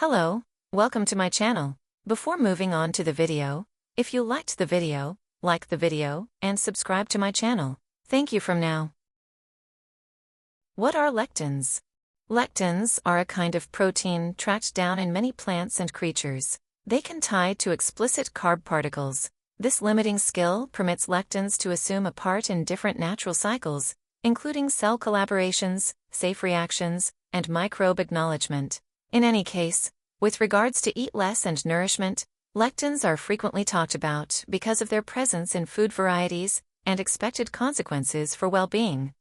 Hello, welcome to my channel. Before moving on to the video, if you liked the video, like the video, and subscribe to my channel. Thank you from now. What are lectins? Lectins are a kind of protein tracked down in many plants and creatures. They can tie to explicit carb particles. This limiting skill permits lectins to assume a part in different natural cycles, including cell collaborations, safe reactions, and microbe acknowledgement. In any case, with regards to eat less and nourishment, lectins are frequently talked about because of their presence in food varieties and expected consequences for well-being.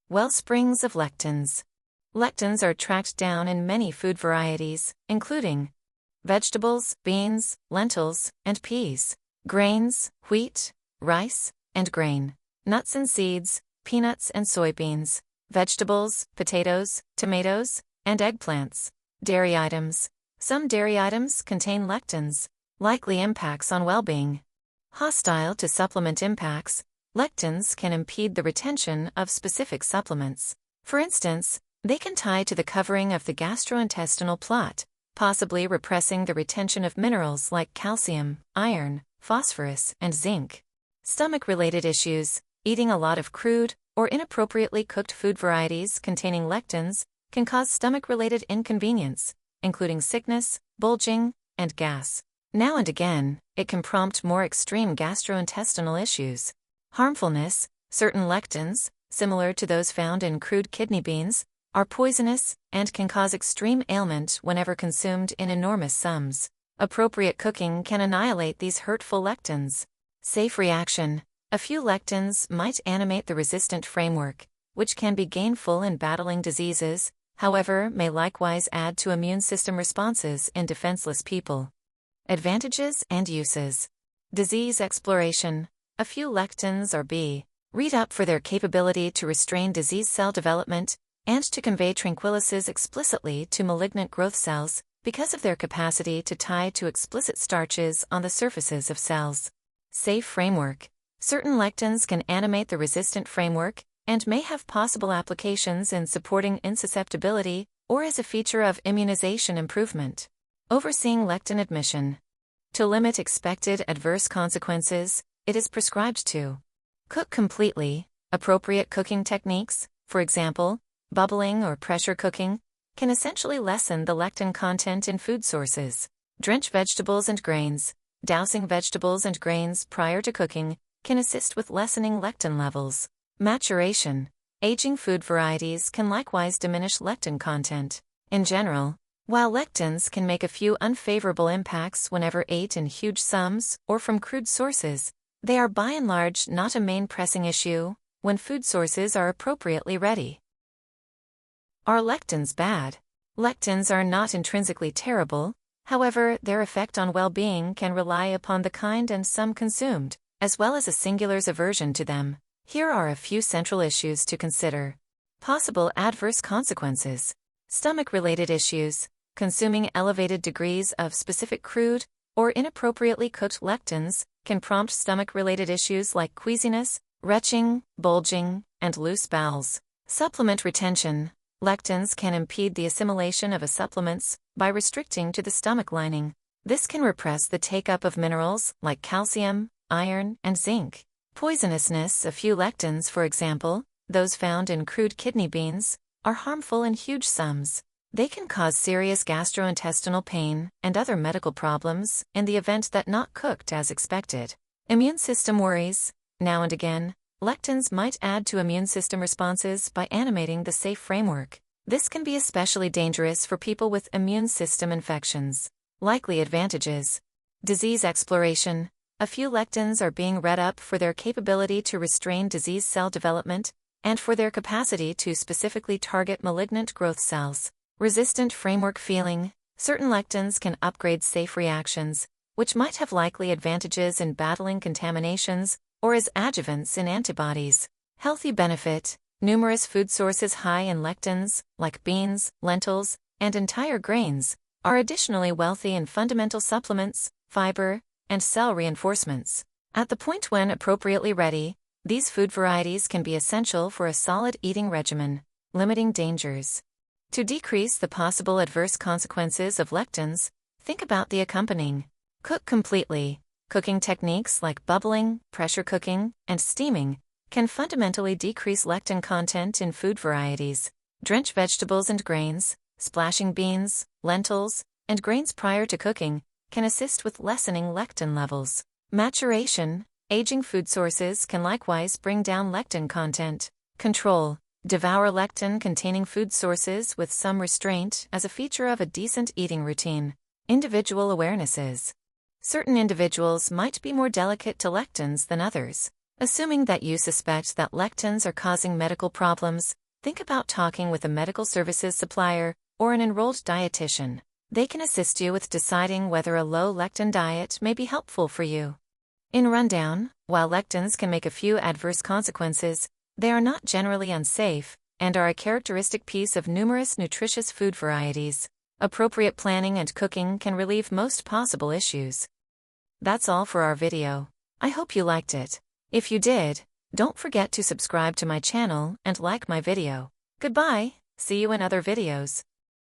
Wellsprings of lectins. Lectins are tracked down in many food varieties, including vegetables, beans, lentils, and peas, grains, wheat, rice, and grain, nuts and seeds, peanuts and soybeans, vegetables, potatoes, tomatoes, and eggplants, dairy items. Some dairy items contain lectins. Likely impacts on well-being. Hostile to supplement impacts, lectins can impede the retention of specific supplements. For instance, they can tie to the covering of the gastrointestinal plot, possibly repressing the retention of minerals like calcium, iron, phosphorus, and zinc. Stomach-related issues. Eating a lot of crude or inappropriately cooked food varieties containing lectins can cause stomach-related inconvenience, including sickness, bulging, and gas. Now and again, it can prompt more extreme gastrointestinal issues. Harmfulness. Certain lectins, similar to those found in crude kidney beans, are poisonous and can cause extreme ailment whenever consumed in enormous sums. Appropriate cooking can annihilate these hurtful lectins. Safe reaction. A few lectins might animate the resistant framework, which can be gainful in battling diseases, however, may likewise add to immune system responses in defenseless people. Advantages and uses. Disease exploration. A few lectins are read up for their capability to restrain disease cell development and to convey tranquillises explicitly to malignant growth cells because of their capacity to tie to explicit starches on the surfaces of cells. Safe framework. Certain lectins can animate the resistant framework and may have possible applications in supporting insusceptibility or as a feature of immunization improvement. Overseeing lectin admission. To limit expected adverse consequences, it is prescribed to cook completely. Appropriate cooking techniques, for example, bubbling or pressure cooking, can essentially lessen the lectin content in food sources. Drench vegetables and grains. Dousing vegetables and grains prior to cooking can assist with lessening lectin levels. Maturation. Aging food varieties can likewise diminish lectin content. In general, while lectins can make a few unfavorable impacts whenever ate in huge sums or from crude sources, they are by and large not a main pressing issue when food sources are appropriately ready. Are lectins bad? Lectins are not intrinsically terrible, however, their effect on well-being can rely upon the kind and sum consumed, as well as a singular's aversion to them. Here are a few central issues to consider. Possible adverse consequences. Stomach-related issues. Consuming elevated degrees of specific crude or inappropriately cooked lectins can prompt stomach-related issues like queasiness, retching, bulging, and loose bowels. Supplement retention. Lectins can impede the assimilation of supplements by restricting to the stomach lining. This can repress the take-up of minerals like calcium, iron, and zinc. Poisonousness. A few lectins, for example, those found in crude kidney beans, are harmful in huge sums. They can cause serious gastrointestinal pain and other medical problems in the event that not cooked as expected. Immune system worries. Now and again, lectins might add to immune system responses by animating the safe framework. This can be especially dangerous for people with immune system infections. Likely advantages. Disease exploration. A few lectins are being read up for their capability to restrain disease cell development and for their capacity to specifically target malignant growth cells. Resistant framework feeling. Certain lectins can upgrade safe reactions, which might have likely advantages in battling contaminations or as adjuvants in antibodies. Healthy benefit. Numerous food sources high in lectins, like beans, lentils, and entire grains, are additionally wealthy in fundamental supplements, fiber, and cell reinforcements. At the point when appropriately ready, these food varieties can be essential for a solid eating regimen. Limiting dangers. To decrease the possible adverse consequences of lectins, think about the accompanying. Cook completely. Cooking techniques like bubbling, pressure cooking, and steaming can fundamentally decrease lectin content in food varieties. Drench vegetables and grains, splashing beans, lentils, and grains prior to cooking can assist with lessening lectin levels. Maturation, aging food sources can likewise bring down lectin content. Control. Devour lectin-containing food sources with some restraint as a feature of a decent eating routine. Individual awarenesses. Certain individuals might be more delicate to lectins than others. Assuming that you suspect that lectins are causing medical problems, think about talking with a medical services supplier or an enrolled dietitian. They can assist you with deciding whether a low lectin diet may be helpful for you. In rundown, while lectins can make a few adverse consequences, they are not generally unsafe and are a characteristic piece of numerous nutritious food varieties. Appropriate planning and cooking can relieve most possible issues. That's all for our video. I hope you liked it. If you did, don't forget to subscribe to my channel and like my video. Goodbye, see you in other videos.